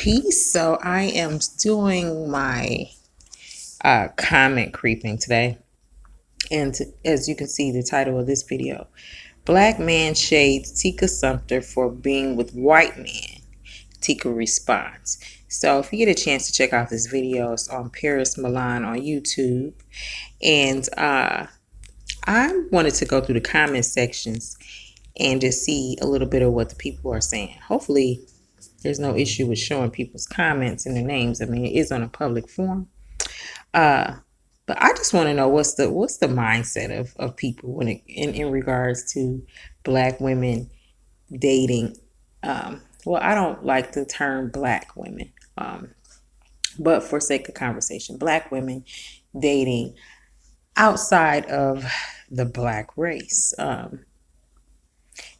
Peace. So I am doing my comment creeping today. And as you can see, the title of this video, Black Man Shades Tika Sumter for Being with White Man. Tika responds. So if you get a chance to check out this video, it's on Paris Milan on YouTube. And I wanted to go through the comment sections and just see a little bit of what the people are saying. Hopefully there's no issue with showing people's comments and their names. I mean, it is on a public forum. But I just want to know what's the mindset of people when in regards to Black women dating. Well, I don't like the term Black women, but for sake of conversation, Black women dating outside of the Black race.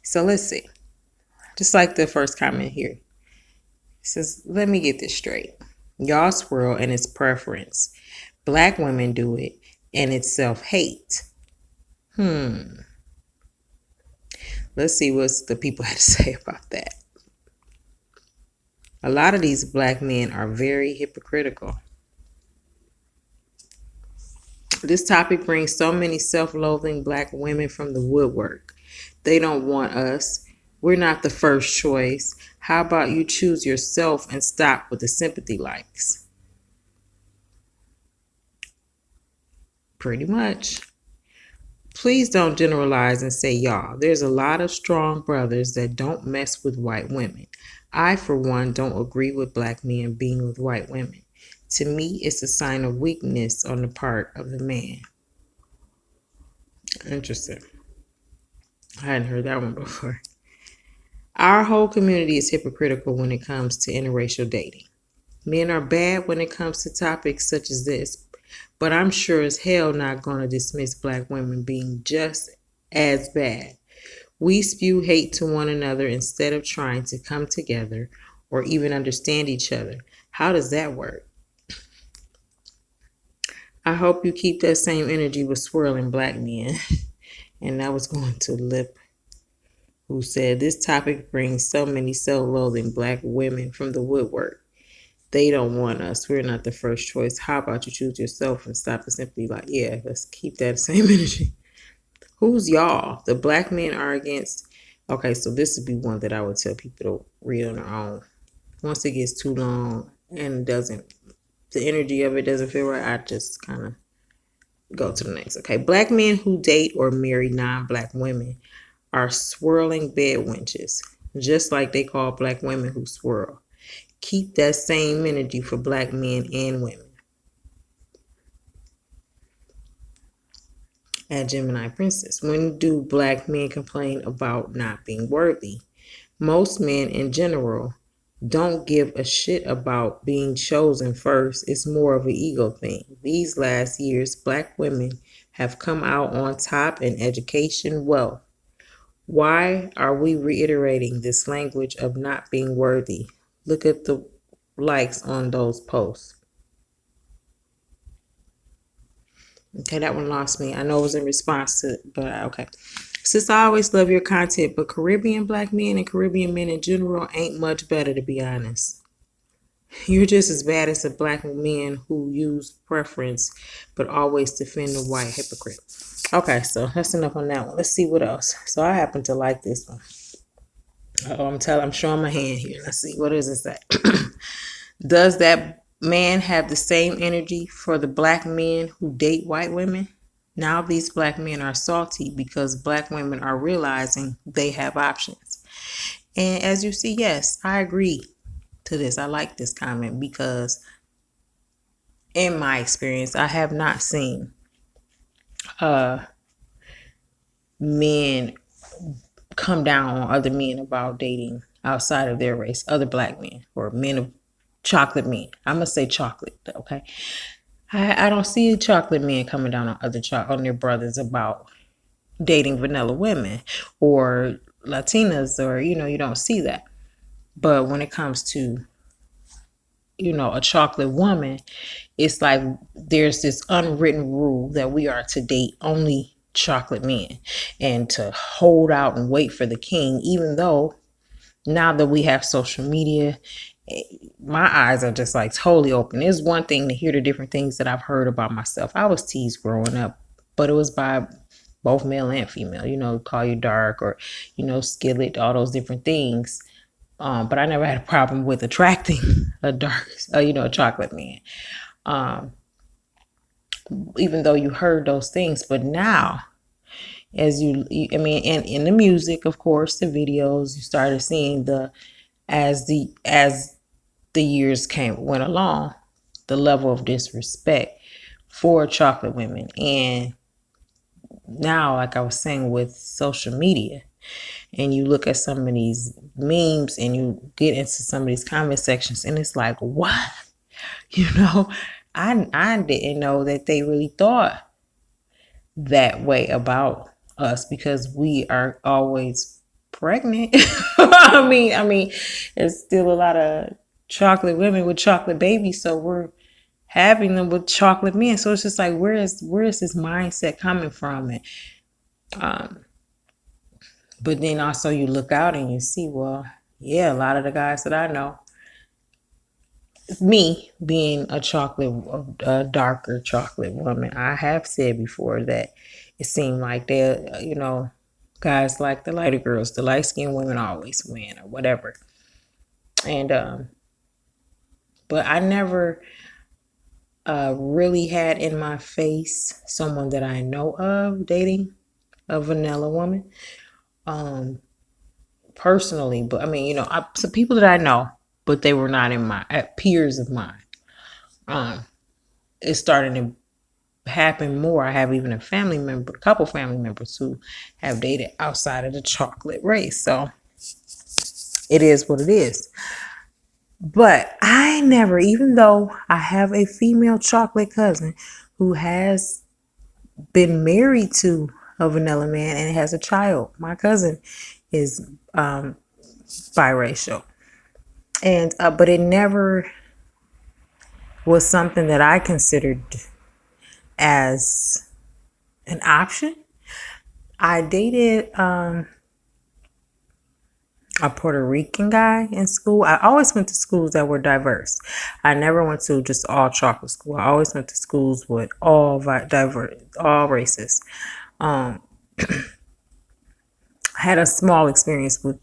So let's see. Just like the first comment here. It says, let me get this straight. Y'all swirl and it's preference. Black women do it and it's self-hate. Let's see what the people had to say about that. A lot of these Black men are very hypocritical. This topic brings so many self-loathing Black women from the woodwork. They don't want us. We're not the first choice. How about you choose yourself and stop with the sympathy likes? Pretty much. Please don't generalize and say y'all. There's a lot of strong brothers that don't mess with white women. I, for one, don't agree with Black men being with white women. To me, it's a sign of weakness on the part of the man. Interesting. I hadn't heard that one before. Our whole community is hypocritical when it comes to interracial dating. Men are bad when it comes to topics such as this, but I'm sure as hell not going to dismiss Black women being just as bad. We spew hate to one another instead of trying to come together or even understand each other. How does that work? I hope you keep that same energy with swirling Black men. And that was going to Lip, who said, this topic brings so many self-loathing Black women from the woodwork. They don't want us. We're not the first choice. How about you choose yourself and stop the simply like, yeah, let's keep that same energy. Who's y'all? The Black men are against. Okay, so this would be one that I would tell people to read on their own. Once it gets too long and the energy of it doesn't feel right, I just kind of go to the next. Okay, Black men who date or marry non-Black women are swirling bed wenches, just like they call Black women who swirl. Keep that same energy for Black men and women. At Gemini Princess, when do Black men complain about not being worthy? Most men in general don't give a shit about being chosen first. It's more of an ego thing. These last years, Black women have come out on top in education, wealth. Why are we reiterating this language of not being worthy? Look at the likes on those posts. Okay, that one lost me. I know it was in response to, but okay. Sis, I always love your content, but Caribbean Black men and Caribbean men in general ain't much better, to be honest. You're just as bad as the Black men who use preference, but always defend the white hypocrite. Okay, so that's enough on that one. Let's see what else. So I happen to like this one. I'm showing my hand here. Let's see. What does it say? Does that man have the same energy for the Black men who date white women? Now these Black men are salty because Black women are realizing they have options. And as you see, yes, I agree to this. I like this comment because in my experience, I have not seen men come down on other men about dating outside of their race, other Black men or men of chocolate men. I'm gonna say chocolate, okay? I don't see chocolate men coming down on on their brothers about dating vanilla women or Latinas, or you don't see that. But when it comes to a chocolate woman, it's like there's this unwritten rule that we are to date only chocolate men and to hold out and wait for the king, even though now that we have social media, my eyes are just like totally open. It's one thing to hear the different things that I've heard about myself. I was teased growing up, but it was by both male and female, call you dark or, skillet, all those different things. But I never had a problem with attracting a dark, a chocolate man. Even though you heard those things, but now, as I mean, and in the music, of course, the videos, you started seeing as the years went along, the level of disrespect for chocolate women. And now, like I was saying, with social media, and you look at some of these memes and you get into some of these comment sections, and it's like, what? I didn't know that they really thought that way about us, because we are always pregnant. I mean, there's still a lot of chocolate women with chocolate babies, so we're having them with chocolate men. So it's just like, where is this mindset coming from? And but then also you look out and you see, well, yeah, a lot of the guys that I know, me being a darker chocolate woman, I have said before that it seemed like they're, guys like the lighter girls, the light skinned women always win or whatever. And, but I never really had in my face someone that I know of dating a vanilla woman. Personally, but I mean, some people that I know, but they were not peers of mine. It's starting to happen more. I have even a couple family members who have dated outside of the chocolate race. So it is what it is. But I never, even though I have a female chocolate cousin who has been married to a vanilla man and has a child. My cousin is biracial. And but it never was something that I considered as an option. I dated a Puerto Rican guy in school. I always went to schools that were diverse. I never went to just all chocolate school. I always went to schools with all races. I had a small experience with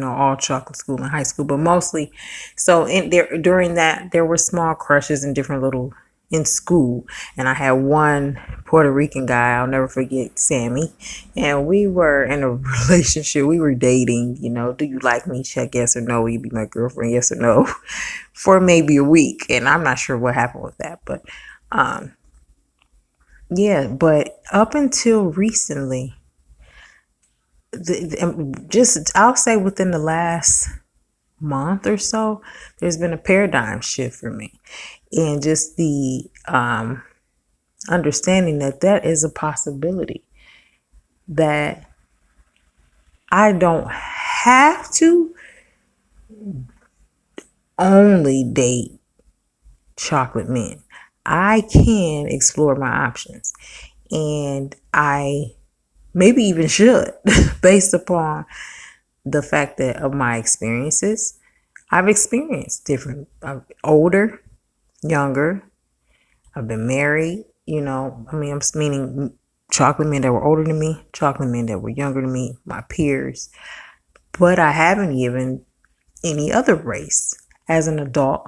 all chocolate school in high school, but mostly during that there were small crushes and different little in school. And I had one Puerto Rican guy, I'll never forget, Sammy, and we were in a relationship. We were dating, do you like me? Check yes or no. Will you be my girlfriend? Yes or no? For maybe a week. And I'm not sure what happened with that, but yeah, but up until recently, I'll say within the last month or so, there's been a paradigm shift for me, and just the understanding that is a possibility, that I don't have to only date chocolate men. I can explore my options, and I maybe even should, based upon the fact that of my experiences. I've experienced different, older, younger. I've been married, I'm meaning chocolate men that were older than me, chocolate men that were younger than me, my peers. But I haven't given any other race as an adult,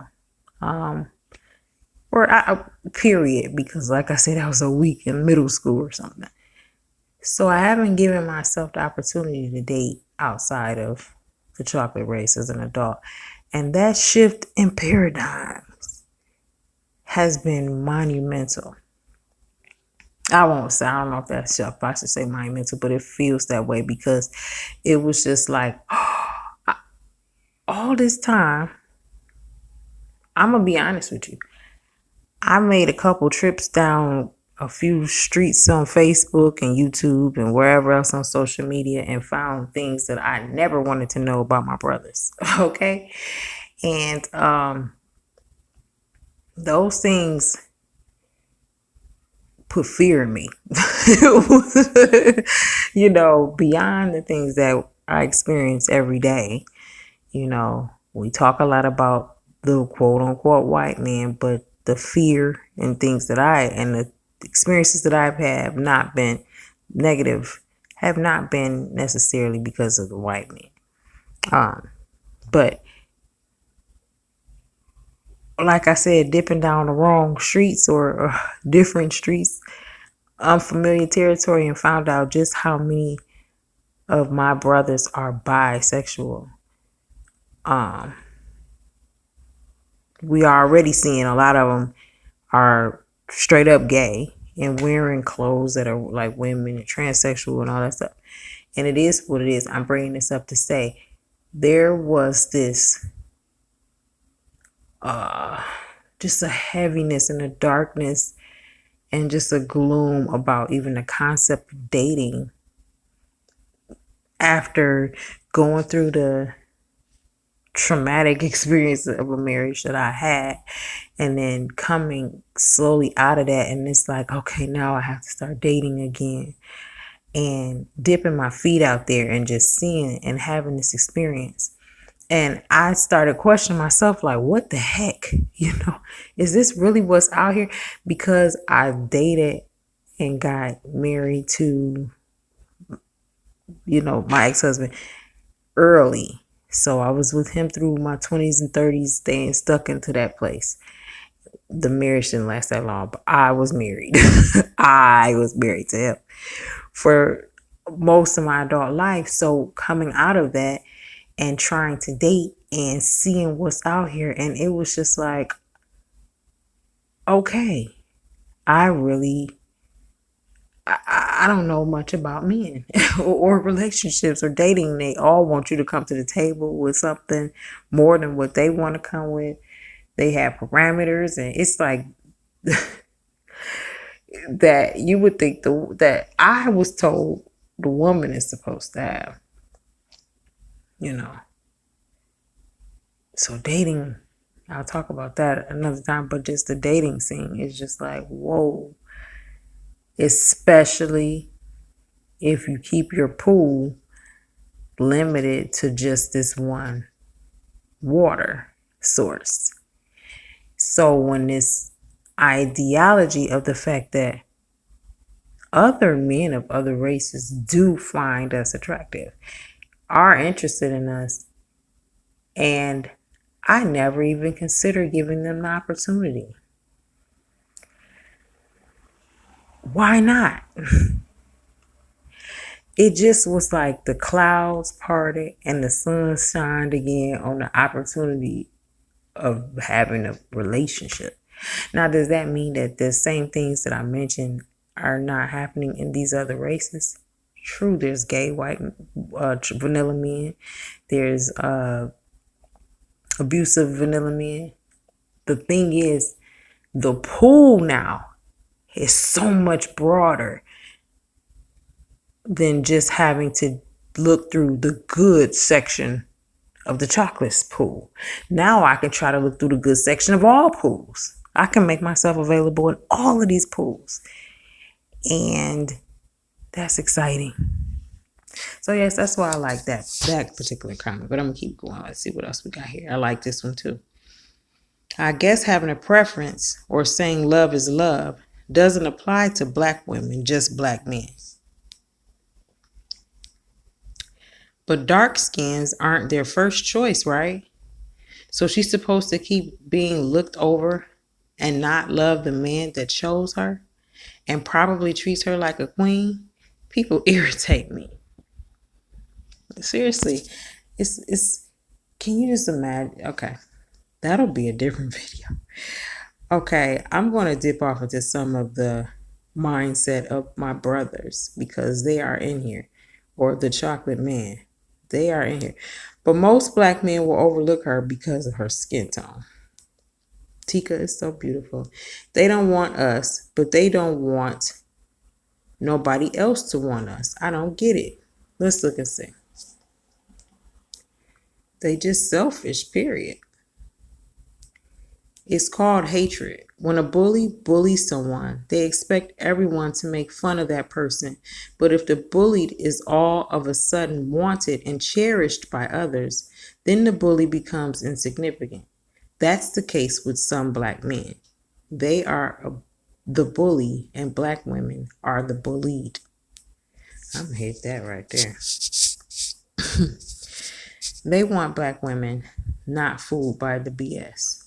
period, because like I said, I was a week in middle school or something. So I haven't given myself the opportunity to date outside of the chocolate race as an adult. And that shift in paradigms has been monumental. I don't know if I should say monumental, but it feels that way, because it was just like, all this time, I'm going to be honest with you, I made a couple trips down a few streets on Facebook and YouTube and wherever else on social media, and found things that I never wanted to know about my brothers. Okay. And those things put fear in me, beyond the things that I experience every day. We talk a lot about the quote unquote white man, but the fear and things and the experiences that I've had have not been negative, have not been necessarily because of the white man. But like I said, dipping down the wrong streets or different streets, unfamiliar territory, and found out just how many of my brothers are bisexual. We are already seeing a lot of them are straight up gay and wearing clothes that are like women and transsexual and all that stuff. And it is what it is. I'm bringing this up to say there was this just a heaviness and a darkness and just a gloom about even the concept of dating after going through the traumatic experience of a marriage that I had, and then coming slowly out of that. And it's like, okay, now I have to start dating again and dipping my feet out there and just seeing and having this experience. And I started questioning myself, like, what the heck? Is this really what's out here? Because I dated and got married to, my ex-husband early. So I was with him through my 20s and 30s, staying stuck into that place. The marriage didn't last that long, but I was married. I was married to him for most of my adult life. So coming out of that and trying to date and seeing what's out here, and it was just like, okay, I don't know much about men or relationships or dating. They all want you to come to the table with something more than what they want to come with. They have parameters, and it's like that you would think that I was told the woman is supposed to have, So dating, I'll talk about that another time, but just the dating scene is just like, whoa. Especially if you keep your pool limited to just this one water source. So when this ideology of the fact that other men of other races do find us attractive, are interested in us, and I never even consider giving them the opportunity. Why not? It just was like the clouds parted and the sun shined again on the opportunity of having a relationship. Now, does that mean that the same things that I mentioned are not happening in these other races? True, there's gay, white, vanilla men. There's abusive vanilla men. The thing is, the pool now is so much broader than just having to look through the good section of the chocolate pool. Now I can try to look through the good section of all pools. I can make myself available in all of these pools. And that's exciting. So yes, that's why I like that particular comment. But I'm going to keep going. Let's see what else we got here. I like this one too. I guess having a preference or saying love is love doesn't apply to black women, just black men. But dark skins aren't their first choice, right? So she's supposed to keep being looked over and not love the man that chose her and probably treats her like a queen. People irritate me. Seriously, it's can you just imagine? Okay, that'll be a different video. Okay, I'm going to dip off into some of the mindset of my brothers because they are in here, or the chocolate man. They are in here. But most black men will overlook her because of her skin tone. Tika is so beautiful. They don't want us, but they don't want nobody else to want us. I don't get it. Let's look and see. They just selfish, period. It's called hatred. When a bully bullies someone, they expect everyone to make fun of that person. But if the bullied is all of a sudden wanted and cherished by others, then the bully becomes insignificant. That's the case with some black men. They are the bully, and black women are the bullied. I'm gonna hit that right there. They want black women not fooled by the BS.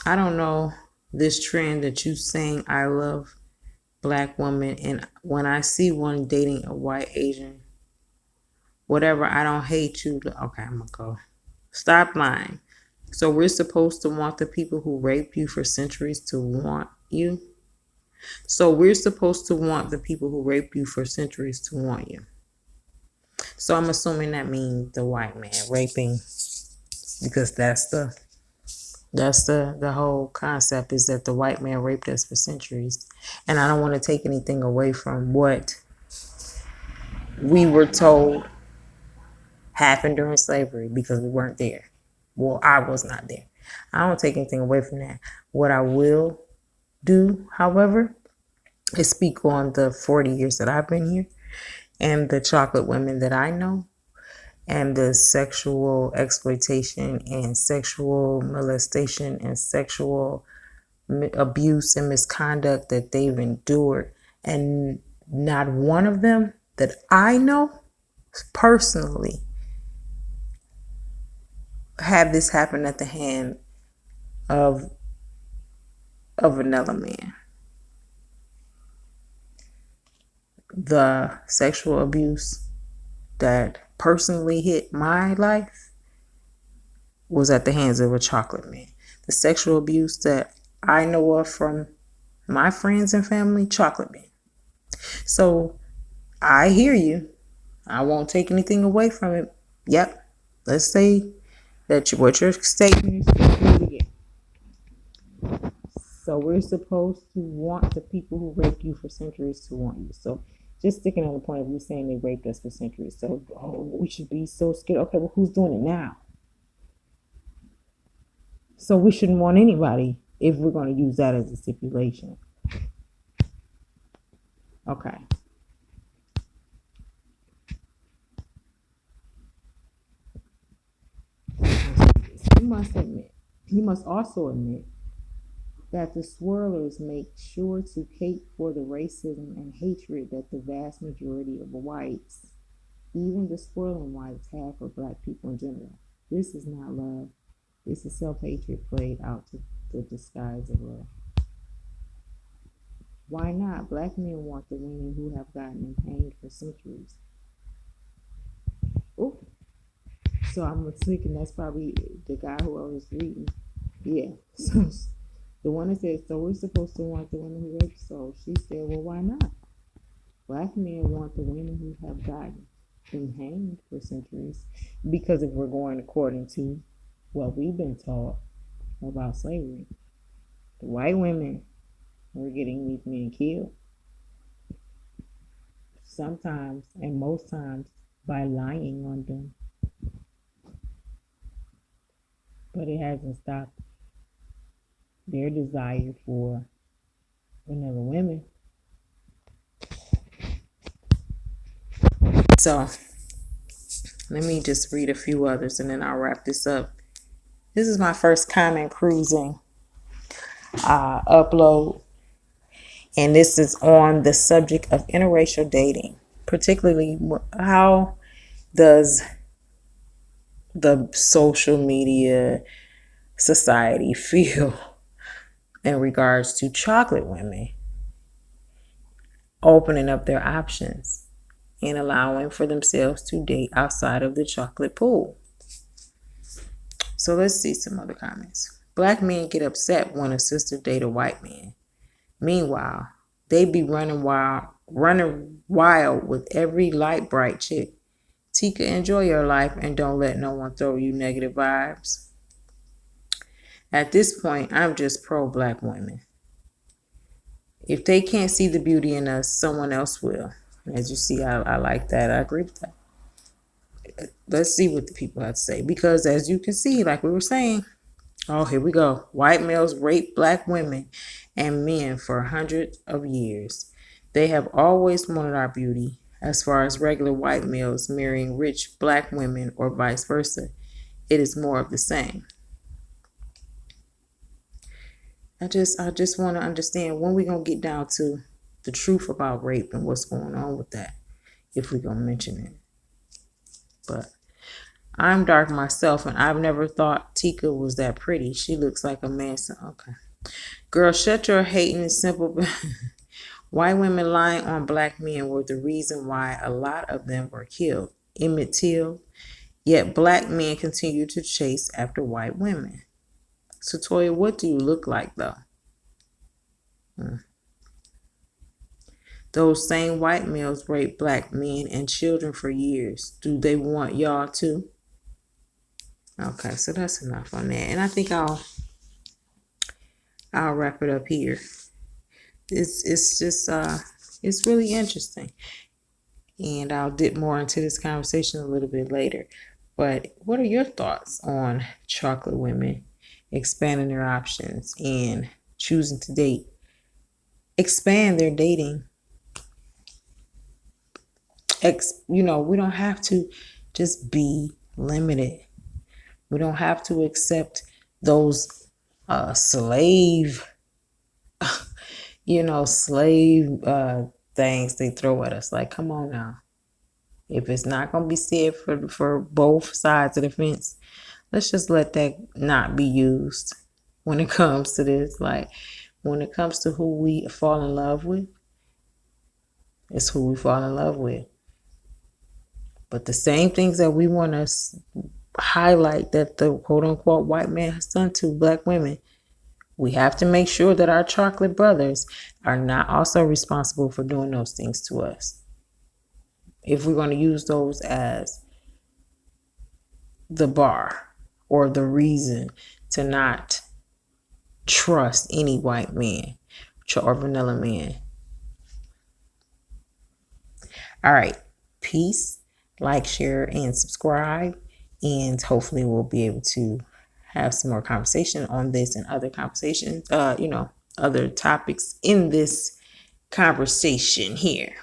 I don't know this trend that you saying I love black women, and when I see one dating a white Asian, whatever, I don't hate you. Okay, I'm gonna go. Stop lying. So we're supposed to want the people who raped you for centuries to want you? So we're supposed to want the people who raped you for centuries to want you. So I'm assuming that means the white man raping, because that's the whole concept, is that the white man raped us for centuries. And I don't want to take anything away from what we were told happened during slavery, because we weren't there. Well, I was not there. I don't take anything away from that. What I will do, however, is speak on the 40 years that I've been here and the chocolate women that I know, and the sexual exploitation and sexual molestation and sexual abuse and misconduct that they've endured. And not one of them that I know personally had this happen at the hand of a vanilla man. The sexual abuse that personally hit my life was at the hands of a chocolate man. The sexual abuse that I know of from my friends and family, chocolate man. So I hear you. I won't take anything away from it. Yep. Let's say that what your statement is. So we're supposed to want the people who raped you for centuries to want you. So just sticking on the point of you saying they raped us for centuries. So, we should be so scared. Okay, well, who's doing it now? So we shouldn't want anybody if we're going to use that as a stipulation. Okay. You must also admit that the swirlers make sure to cape for the racism and hatred that the vast majority of whites, even the swirling whites, have for black people in general. This is not love. This is self-hatred played out to the disguise of love. Why not? Black men want the women who have gotten them hanged for centuries. Oh, so I'm thinking that's probably the guy who I was reading. Yeah. So the one that said, so we're supposed to want the women who raped. So she said, well, why not? Black men want the women who have gotten them hanged for centuries. Because if we're going according to what we've been taught about slavery, the white women were getting these men killed. Sometimes, and most times, by lying on them. But it hasn't stopped their desire for vanilla women. So let me just read a few others and then I'll wrap this up. This is my first comment cruising upload, and this is on the subject of interracial dating. Particularly, how does the social media society feel in regards to chocolate women opening up their options and allowing for themselves to date outside of the chocolate pool? So let's see some other comments. Black men get upset when a sister date a white man. Meanwhile, they be running wild with every light bright chick. Tika, enjoy your life and don't let no one throw you negative vibes. At this point, I'm just pro black women. If they can't see the beauty in us, someone else will. As you see, I like that. I agree with that. let's see what the people have to say. Because as you can see, like we were saying, oh, here we go. White males rape black women and men for hundreds of years. They have always wanted our beauty, as far as regular white males marrying rich black women or vice versa. It is more of the same. I just want to understand when we gonna get down to the truth about rape and what's going on with that, if we gonna mention it. But I'm dark myself, and I've never thought Tika was that pretty. She looks like a man. Okay, girl, shut your hating simple. White women lying on black men were the reason why a lot of them were killed. Emmett Till. Yet black men continue to chase after white women. So Toya, what do you look like though? Those same white males rape black men and children for years. Do they want y'all too? Okay, so that's enough on that. And I think I'll wrap it up here. It's just it's really interesting. And I'll dip more into this conversation a little bit later. But what are your thoughts on chocolate women expanding their options and choosing to date? Expand their dating. We don't have to just be limited. We don't have to accept those slave things they throw at us. Like, come on now. If it's not going to be said for both sides of the fence, let's just let that not be used when it comes to this. Like, when it comes to who we fall in love with, it's who we fall in love with. But the same things that we want to highlight that the quote-unquote white man has done to black women, we have to make sure that our chocolate brothers are not also responsible for doing those things to us. If we're going to use those as the bar or the reason to not trust any white man or vanilla man. All right. Peace. Like, share, and subscribe. And hopefully we'll be able to have some more conversation on this and other conversations, other topics in this conversation here.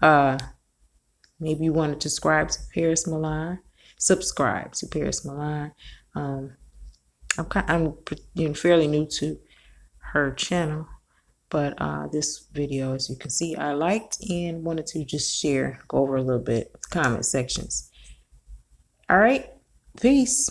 Maybe you want to subscribe to Paris Milan. I'm fairly new to her channel, but this video, as you can see, I liked and wanted to just go over a little bit, comment sections. All right, peace.